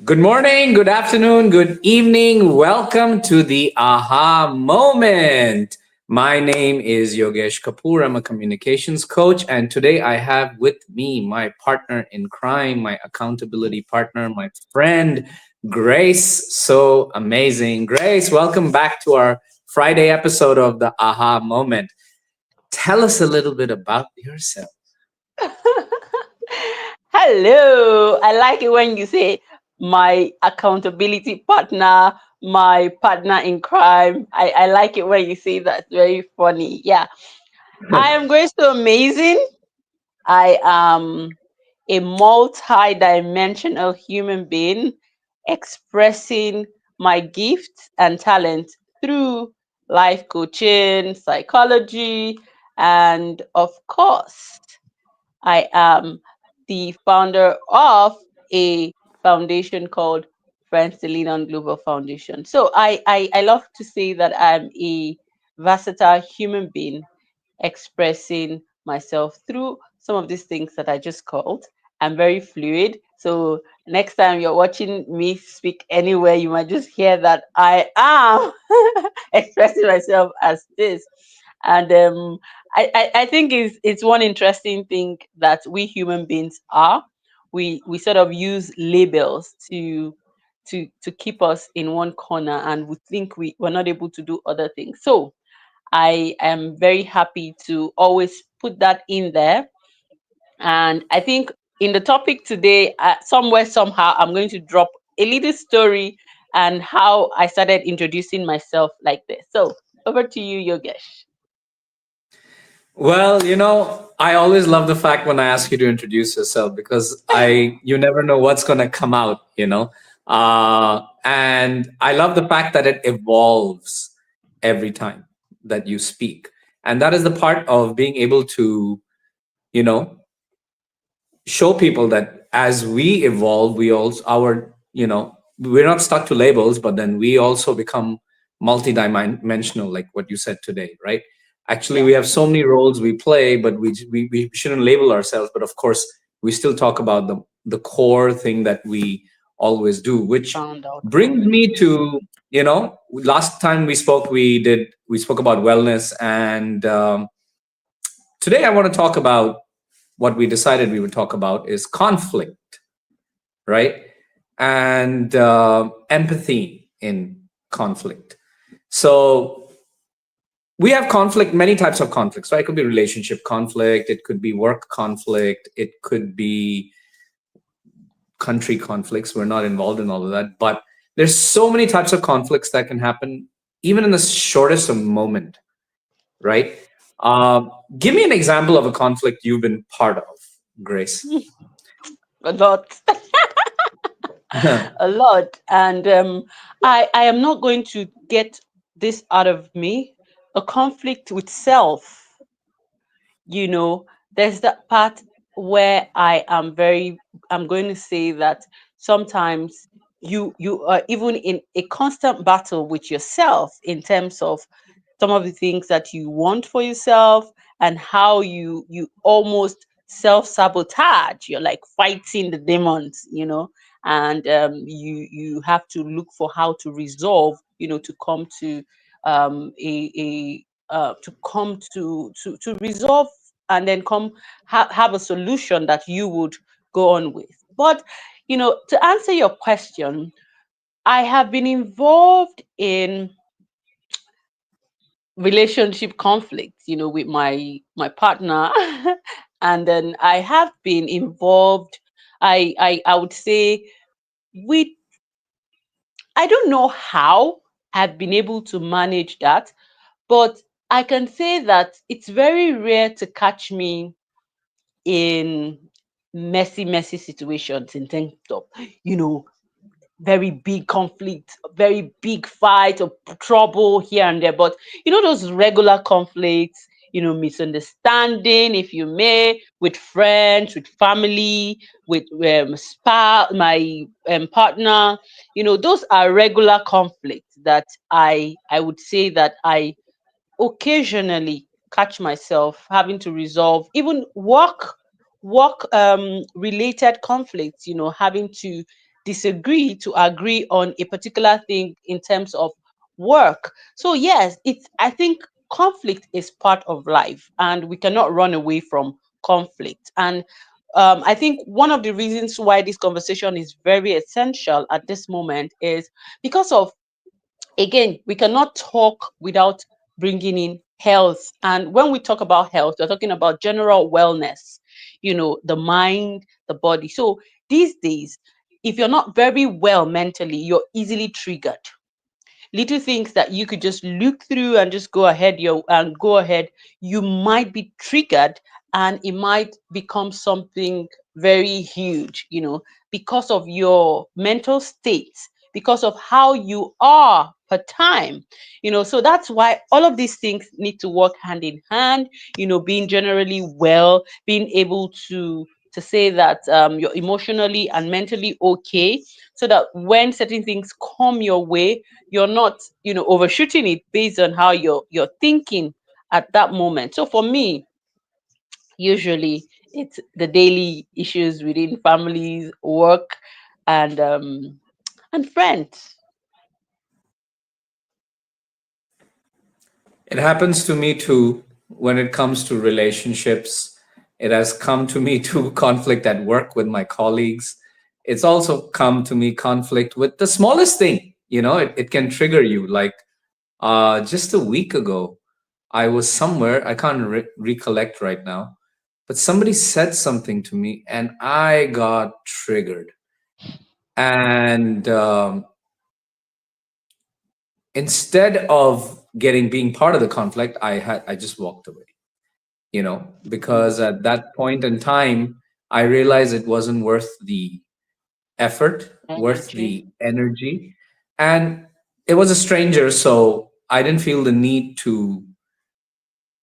Good morning, good afternoon, good evening. Welcome to the Aha Moment. My name is Yogesh Kapoor. I'm a communications coach, and today I have with me my partner in crime, my accountability partner, my friend, Grace. So amazing. Grace, welcome back to our Friday episode of the Aha Moment. Tell us a little bit about yourself. Hello. I like it when you say my accountability partner, my partner in crime. I like it when you say that. Very funny. Yeah. I am Grace to Amazing. I am a multi-dimensional human being expressing my gifts and talents through life coaching, psychology, and of course, I am the founder of a foundation called Friends to Lean on Global Foundation. So I love to say that I'm a versatile human being expressing myself through some of these things that I just called. I'm very fluid. So next time you're watching me speak anywhere, you might just hear that I am expressing myself as this. And I think it's one interesting thing that we human beings are. We sort of use labels to keep us in one corner, and we think we're not able to do other things. So I am very happy to always put that in there. And I think in the topic today, somewhere, somehow, I'm going to drop a little story and how I started introducing myself like this. So over to you, Yogesh. Well, I always love the fact when I ask you to introduce yourself because you never know what's going to come out. And I love the fact that it evolves every time that you speak. And that is the part of being able to, you know, show people that as we evolve, we're not stuck to labels, but then we also become multidimensional, like what you said today, right? Actually, Yeah. we have so many roles we play, but we shouldn't label ourselves. But of course, we still talk about the core thing that we always do, which Found out brings always. me to, last time we spoke, we spoke about wellness, and today I want to talk about what we decided we would talk about is conflict, right? And empathy in conflict. So we have conflict, many types of conflicts, right? It could be relationship conflict, it could be work conflict, it could be country conflicts. We're not involved in all of that, but there's so many types of conflicts that can happen even in the shortest of moment, right? Give me an example of a conflict you've been part of, Grace. A lot. A lot. And I am not going to get this out of me. A conflict with self. There's that part where I'm going to say that sometimes you are even in a constant battle with yourself in terms of some of the things that you want for yourself, and how you almost self-sabotage. You're like fighting the demons, and you have to look for how to resolve, to come to to come to resolve, and then have a solution that you would go on with. But to answer your question, I have been involved in relationship conflicts, with my partner. And then I have been involved, I would say, with, I don't know how I've been able to manage that, but I can say that it's very rare to catch me in messy situations, in terms of, you know, very big conflict, very big fight or trouble here and there. But those regular conflicts, misunderstanding, if you may, with friends, with family, with my partner, those are regular conflicts that I would say that I occasionally catch myself having to resolve, even work related conflicts, having to disagree to agree on a particular thing in terms of work. So yes, it's I think conflict is part of life and we cannot run away from conflict. And I think one of the reasons why this conversation is very essential at this moment is because of, again, we cannot talk without bringing in health. And when we talk about health, we're talking about general wellness, the mind, the body. So these days, if you're not very well mentally, you're easily triggered. Little things that you could just look through and just go ahead, you might be triggered, and it might become something very huge, because of your mental state, because of how you are per time. So that's why all of these things need to work hand in hand, being generally well, being able to say that you're emotionally and mentally okay, so that when certain things come your way, you're not, overshooting it based on how you're thinking at that moment. So for me, usually it's the daily issues within families, work, and friends. It happens to me too when it comes to relationships. It has come to me to conflict at work with my colleagues. It's also come to me conflict with the smallest thing. It can trigger you. Like just a week ago, I was somewhere, I can't recollect right now, but somebody said something to me and I got triggered. And instead of getting being part of the conflict, I just walked away, because at that point in time, I realized it wasn't worth the effort, worth Energy. the energy. And it was a stranger, so I didn't feel the need to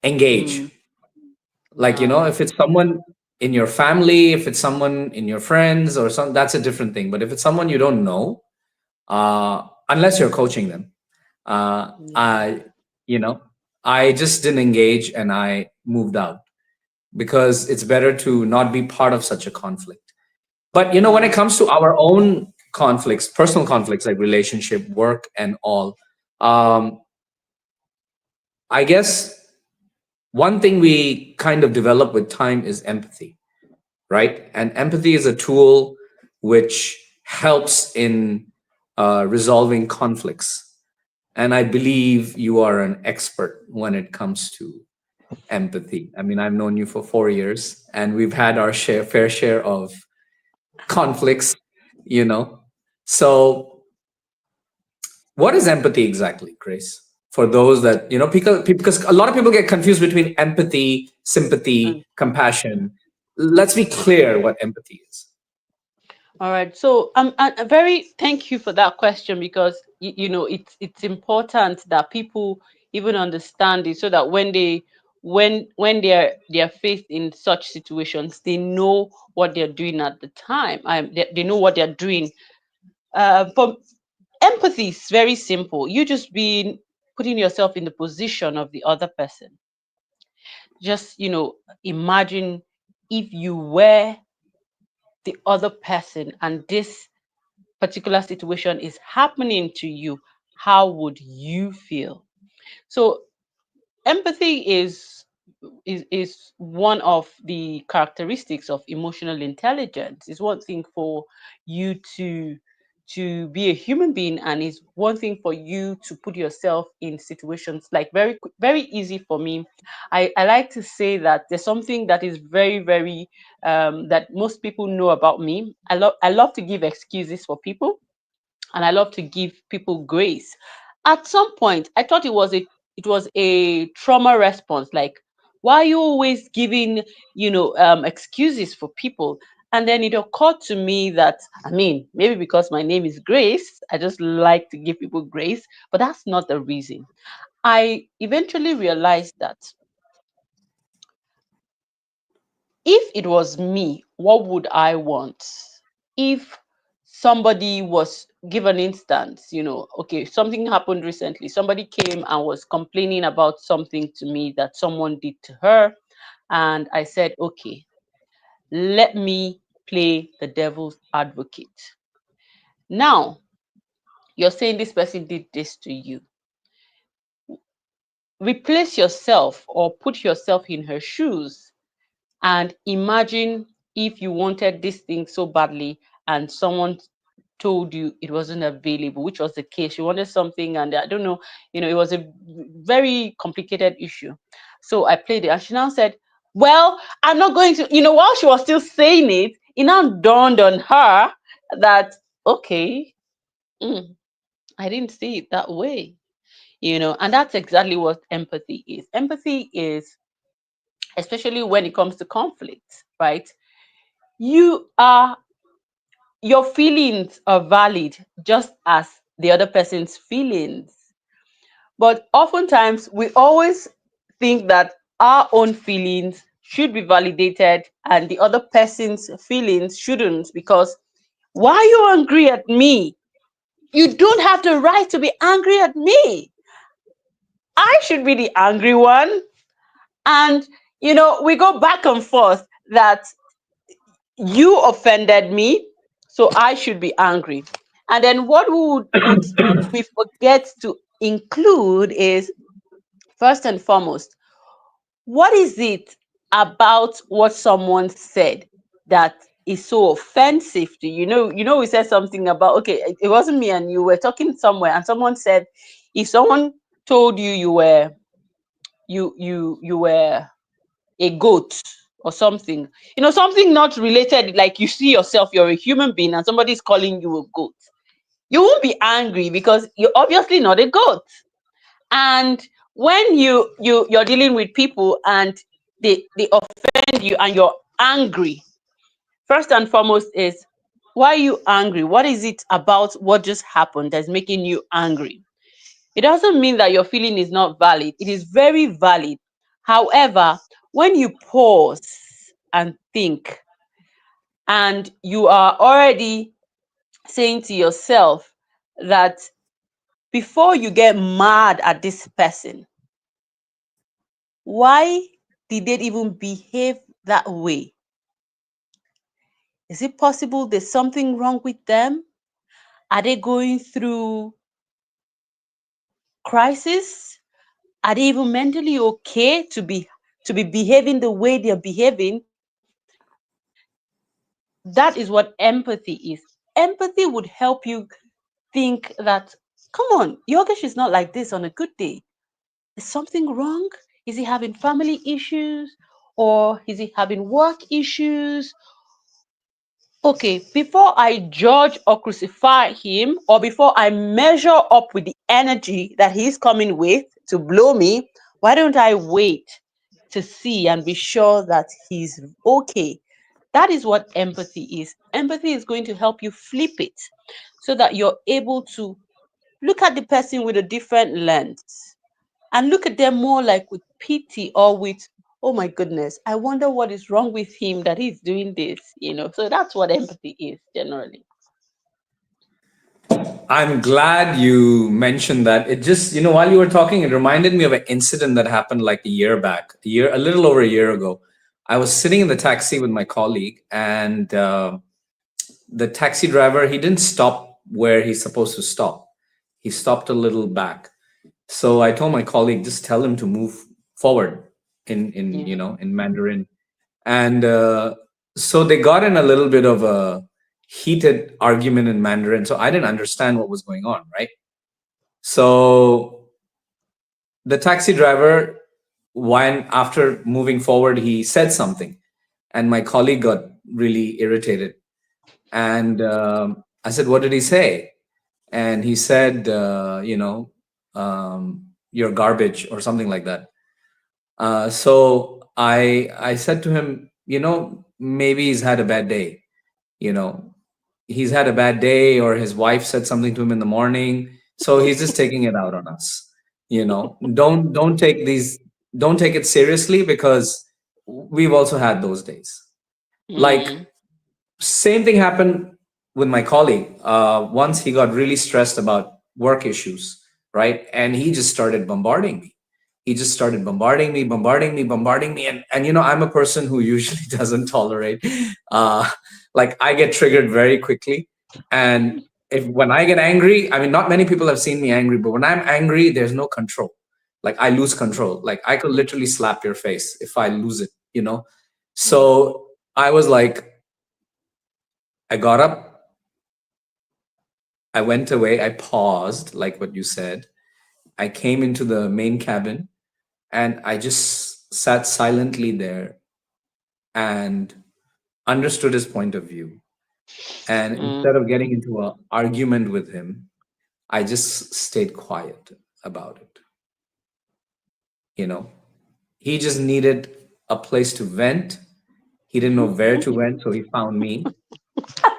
engage. Mm, Like, wow. if it's someone in your family, if it's someone in your friends or some, that's a different thing. But if it's someone you don't know, unless you're coaching them, Yeah. I, you know, I just didn't engage and I moved out because it's better to not be part of such a conflict. But when it Yeah. comes to our own conflicts, personal conflicts like relationship, work, and all, um, I guess one thing we kind of develop with time is empathy, right? And empathy is a tool which helps in resolving conflicts. And I believe you are an expert when it comes to empathy. I mean, I've known you for 4 years, and we've had our fair share of conflicts. You know, so what is empathy exactly, Grace? For those that because a lot of people get confused between empathy, sympathy, compassion. Let's be clear what empathy is. All right. So I'm very thank you for that question, because it's important that people even understand it, so that when they're faced in such situations, they know what they're doing at the time. They know what they're doing. For empathy is very simple. You just being putting yourself in the position of the other person. Just imagine if you were the other person and this particular situation is happening to you, how would you feel? So empathy is one of the characteristics of emotional intelligence. It's one thing for you to be a human being, and it's one thing for you to put yourself in situations, like very easy for me. I like to say that there's something that is very that most people know about me. I love to give excuses for people, and I love to give people grace. At some point, I thought it was a trauma response. Like, why are you always giving excuses for people? And then it occurred to me that, I mean, maybe because my name is Grace, I just like to give people grace, but that's not the reason. I eventually realized that if it was me, what would I want? If somebody was, give an instance, okay, something happened recently. Somebody came and was complaining about something to me that someone did to her. And I said, okay, let me play the devil's advocate. Now, you're saying this person did this to you. Replace yourself or put yourself in her shoes and imagine if you wanted this thing so badly and someone told you it wasn't available, which was the case. You wanted something, and I don't know, it was a very complicated issue. So I played it, and she now said, well, I'm not going to, while she was still saying it, it now dawned on her that, okay, I didn't see it that way, and that's exactly what empathy is. Empathy is, especially when it comes to conflict, right? You are Your feelings are valid just as the other person's feelings. But oftentimes, we always think that our own feelings should be validated and the other person's feelings shouldn't. Because why are you angry at me? You don't have the right to be angry at me. I should be the angry one. And, we go back and forth that you offended me, so I should be angry. And then what would we forget to include is, first and foremost, what is it about what someone said that is so offensive to you? We said something about, okay, it wasn't me and you were talking somewhere, and someone said, if someone told you you were a goat or something, something not related, like you see yourself, you're a human being and somebody's calling you a goat, you won't be angry because you're obviously not a goat. And when you're dealing with people and they offend you and you're angry, first and foremost is, why are you angry? What is it about what just happened that's making you angry? It doesn't mean that your feeling is not valid. It is very valid. However, when you pause and think, and you are already saying to yourself that before you get mad at this person, why did they even behave that way? Is it possible there's something wrong with them? Are they going through crisis? Are they even mentally okay to be behaving the way they're behaving? That is what empathy is. Empathy would help you think that, come on, Yogesh is not like this on a good day. Is something wrong? Is he having family issues? Or is he having work issues? Okay, before I judge or crucify him, or before I measure up with the energy that he's coming with to blow me, why don't I wait to see and be sure that he's okay? That is what empathy is. Empathy is going to help you flip it so that you're able to look at the person with a different lens and look at them more like with pity or with, oh my goodness, I wonder what is wrong with him that he's doing this. So that's what empathy is generally. I'm glad you mentioned that. It just, while you were talking, it reminded me of an incident that happened like a year back, a little over a year ago. I was sitting in the taxi with my colleague, and the taxi driver, he didn't stop where he's supposed to stop. He stopped a little back. So I told my colleague, just tell him to move forward in Mandarin. And so they got in a little bit of a heated argument in Mandarin. So I didn't understand what was going on, right? So the taxi driver, when after moving forward, he said something, and my colleague got really irritated. And I said, "What did he say?" And he said, "You're garbage" or something like that. So I said to him, maybe he's had a bad day. You know, he's had a bad day, or his wife said something to him in the morning, so he's just taking it out on us. Don't take it seriously, because we've also had those days. Like, Mm. same thing happened with my colleague. Once he got really stressed about work issues, right? And he just started bombarding me. He just started bombarding me, bombarding me, bombarding me. And I'm a person who usually doesn't tolerate, like, I get triggered very quickly. And if when I get angry, I mean, not many people have seen me angry, but when I'm angry, there's no control. Like I lose control. Like I could literally slap your face if I lose it, you know? So I was like, I got up, I went away, I paused, like what you said. I came into the main cabin and I just sat silently there and understood his point of view. And Mm, instead of getting into an argument with him, I just stayed quiet about it. You know, he just needed a place to vent. He didn't know where to vent, so he found me.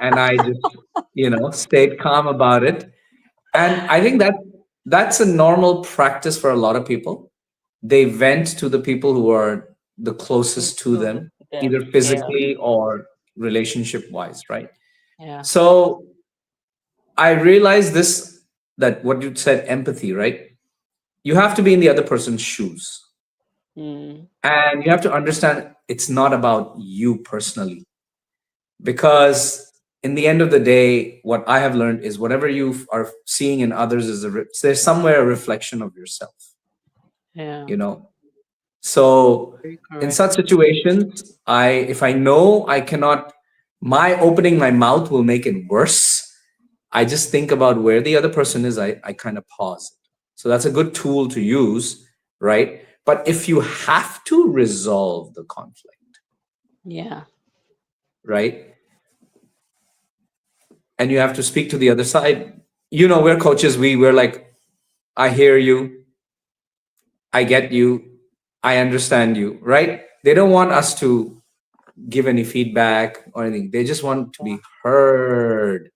And I just, stayed calm about it. And I think that's a normal practice for a lot of people. They vent to the people who are the closest to closest them, to them. either Yeah, physically or relationship wise, right? yeah. So I realized this, that what you said, empathy, right? You have to be in the other person's shoes. Mm, And you have to understand it's not about you personally. Because in the end of the day, what I have learned is whatever you are seeing in others is there's somewhere a reflection of yourself, yeah, you know? So very in correct. such situations, if I know I cannot, my opening my mouth will make it worse. I just think about where the other person is. I kind of pause. So that's a good tool to use, right? But if you have to resolve the conflict, Yeah, right? And you have to speak to the other side, we're coaches. We're like, I hear you, I get you, I understand you, right? They don't want us to give any feedback or anything. They just want to yeah, be heard.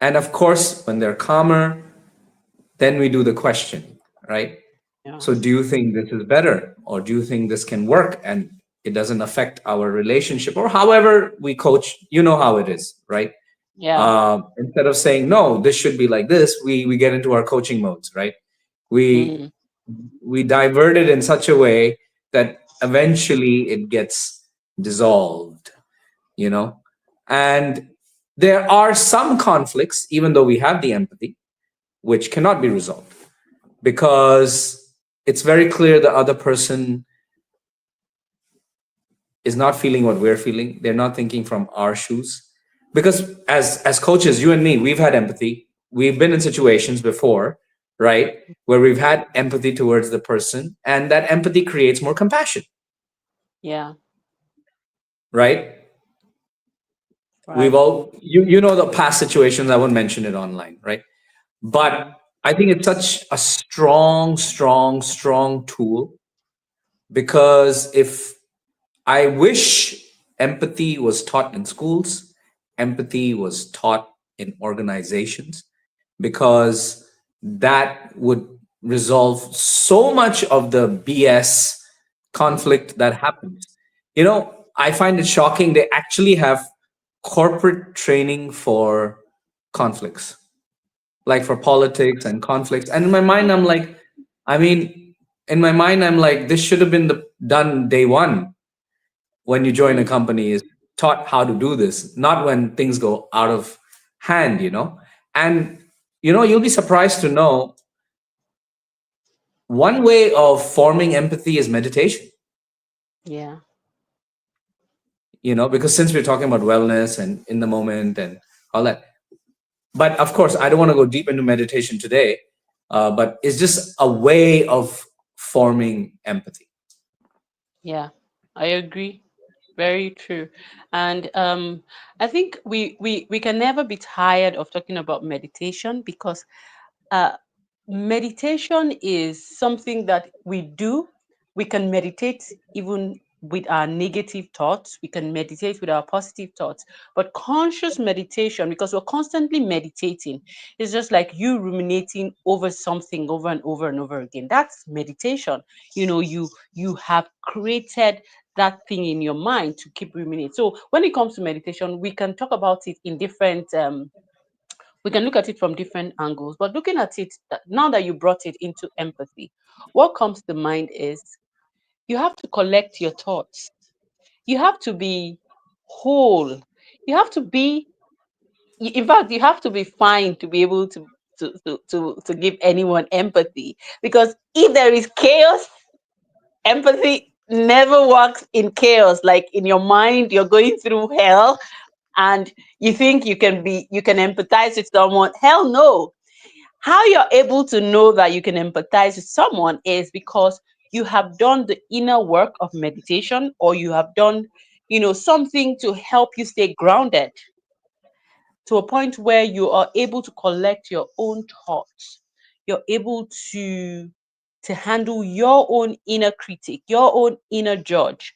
And of course, when they're calmer, then we do the question, right? yeah, So, do you think this is better? Or do you think this can work and it doesn't affect our relationship? Or however we coach, you know how it is, right? yeah. Instead of saying, no, this should be like this, we get into our coaching modes, right? We Mm, we divert it in such a way that eventually it gets dissolved, you know? And there are some conflicts, even though we have the empathy, which cannot be resolved because it's very clear the other person is not feeling what we're feeling. They're not thinking from our shoes. Because as coaches, you and me, we've had empathy. We've been in situations before, right? Where we've had empathy towards the person, and that empathy creates more compassion, yeah, right? We've right. all you know the past situations, I won't mention it online, right? But Mm, I think it's such a strong, strong, strong tool because if I wish empathy was taught in schools, empathy was taught in organizations, because that would resolve so much of the BS conflict that happens. I find it shocking. They actually have corporate training for conflicts, like for politics and conflicts. And in my mind, I'm like, I mean, in my mind, I'm like, this should have been done day one when you join a mm, company, is taught how to do this, not when things go out of hand. And you'll be surprised to know one way of forming empathy is meditation, yeah. because since we're talking about wellness and in the moment and all that. But of course, I don't want to go deep into meditation today, but it's just a way of forming empathy. Yeah, I agree. Very true. And I think we can never be tired of talking about meditation because uh, meditation is something that we do. We can meditate even with our negative thoughts. We can meditate with our positive thoughts. But conscious meditation, because we're constantly meditating, it's just like you ruminating over something over and over and over again. That's meditation. You have created that thing in your mind to keep ruminating. So when it comes to meditation, we can talk about it in different we can look at it from different angles. But looking at it now that you brought it into empathy, what comes to mind is you have to collect your thoughts. You have to be whole. You have to be, in fact, you have to be fine to be able to give anyone empathy. Because if there is chaos, empathy never works in chaos. Like in your mind, you're going through hell and you think you can empathize with someone. Hell no. How you're able to know that you can empathize with someone is because you have done the inner work of meditation, or you have done, something to help you stay grounded to a point where you are able to collect your own thoughts. You're able to handle your own inner critic, your own inner judge,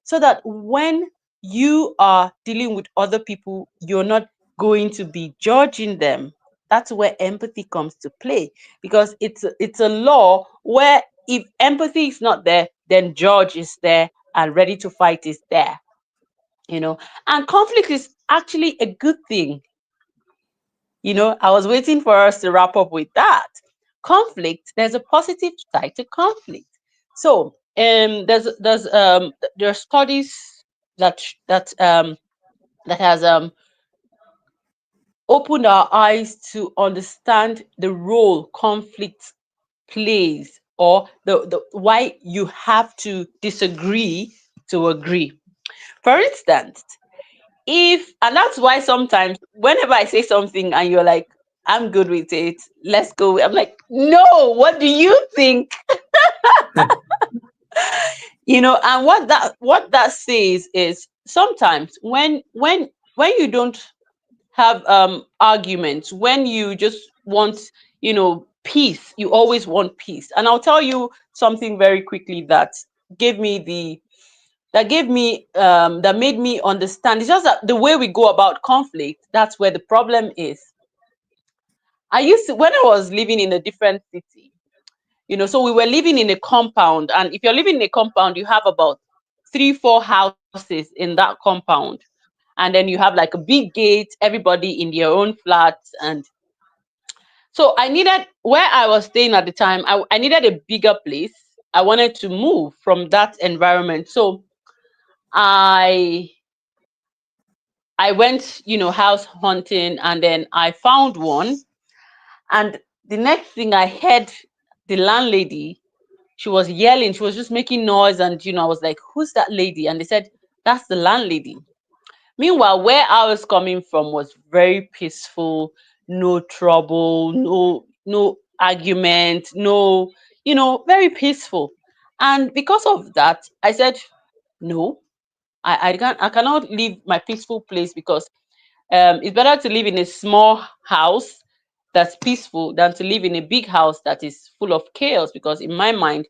so that when you are dealing with other people, you're not going to be judging them. That's where empathy comes to play, because it's a law where if empathy is not there, then judge is there and ready to fight is there. And conflict is actually a good thing. I was waiting for us to wrap up with that. Conflict, there's a positive side to conflict. So, there are studies that has opened our eyes to understand the role conflict plays, or the why you have to disagree to agree. For instance, if and that's why sometimes whenever I say something and you're like, I'm good with it, let's go, I'm like, no, what do you think? And what that says is, sometimes when you don't have arguments, when you just want peace, you always want peace. And I'll tell you something very quickly gave me the that made me understand. It's just that the way we go about conflict, that's where the problem is. I used to, when I was living in a different city, so we were living in a compound, and if you're living in a compound, you have about 3 4 houses in that compound, and then you have like a big gate, everybody in their own flats. And so I needed, where I was staying at the time, I needed a bigger place. I wanted to move from that environment. So I I went, house hunting, and then I found one. And the next thing I heard, the landlady, she was yelling, she was just making noise. And, I was like, who's that lady? And they said, that's the landlady. Meanwhile, where I was coming from was very peaceful, no trouble, no argument, no, very peaceful. And because of that, I said, no, I cannot leave my peaceful place, because it's better to live in a small house that's peaceful than to live in a big house that is full of chaos. Because in my mind,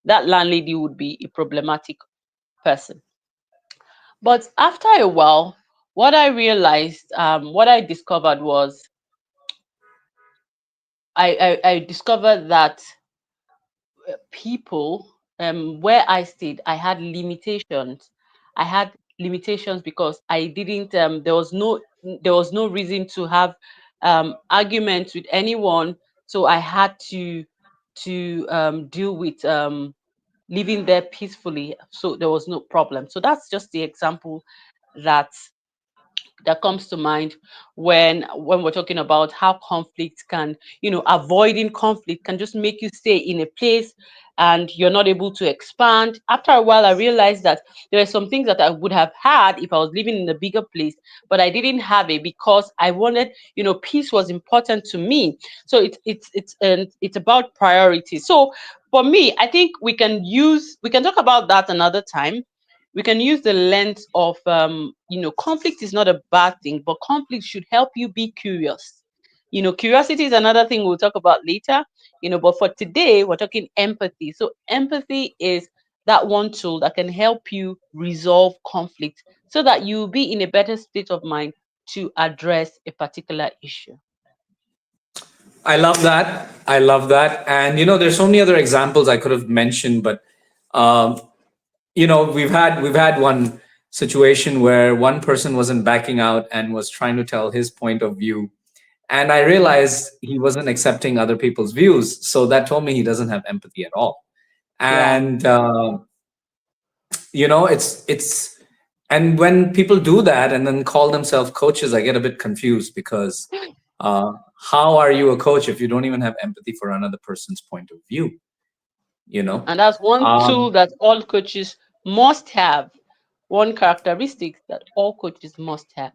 that landlady would be a problematic person. But after a while, what I realized, what I discovered was, I discovered that people, where I stayed, I had limitations. I had limitations because I didn't there was no reason to have arguments with anyone. So I had to deal with living there peacefully. So there was no problem. So that's just the example that that comes to mind when we're talking about how conflict can, avoiding conflict can just make you stay in a place, and you're not able to expand. After a while, I realized that there are some things that I would have had if I was living in a bigger place, but I didn't have it because I wanted, peace was important to me. So it's about priority. So for me, I think we can talk about that another time. We can use the lens of, conflict is not a bad thing, but conflict should help you be curious. Curiosity is another thing we'll talk about later. But for today, we're talking empathy. So empathy is that one tool that can help you resolve conflict, so that you'll be in a better state of mind to address a particular issue. I love that. I love that. And there's so many other examples I could have mentioned, but um, we've had one situation where one person wasn't backing out and was trying to tell his point of view, and I realized he wasn't accepting other people's views. So that told me he doesn't have empathy at all. Yeah. And it's And when people do that and then call themselves coaches, I get a bit confused because uh, how are you a coach if you don't even have empathy for another person's point of view? You know, And that's one tool um, that all coaches must have. One characteristic that all coaches must have.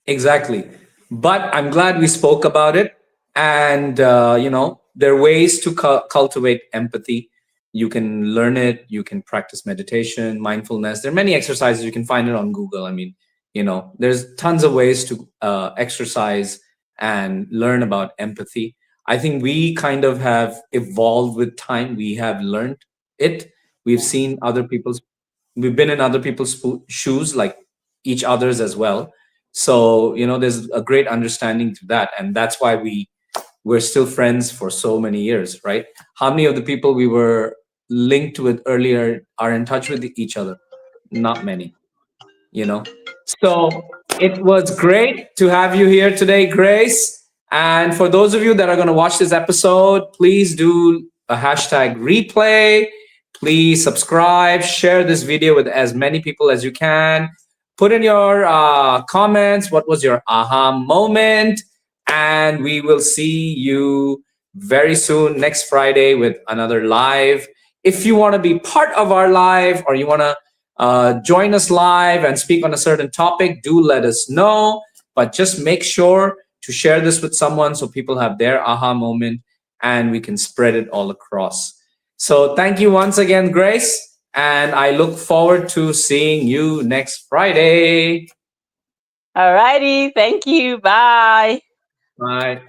exactly. But I'm glad we spoke about it. And, there are ways to cultivate empathy. You can learn it, you can practice meditation, mindfulness. There are many exercises. You can find it on Google. I mean, there's tons of ways to exercise and learn about empathy. I think we kind of have evolved with time. We have learned it. We've seen other people's, we've been in other people's shoes, like each other's as well. So there's a great understanding to that, and that's why we're still friends for so many years, right? How many of the people we were linked with earlier are in touch with each other? Not many, you know. So it was great to have you here today, Grace. And for those of you that are going to watch this episode, please do a hashtag replay. Please subscribe, share this video with as many people as you can. Put in your comments, what was your aha moment? And we will see you very soon, next Friday, with another live. If you want to be part of our live, or you want to join us live and speak on a certain topic, do let us know. But just make sure to share this with someone so people have their aha moment and we can spread it all across. So thank you once again, Grace. And I look forward to seeing you next Friday. Alrighty, thank you. Bye. Bye.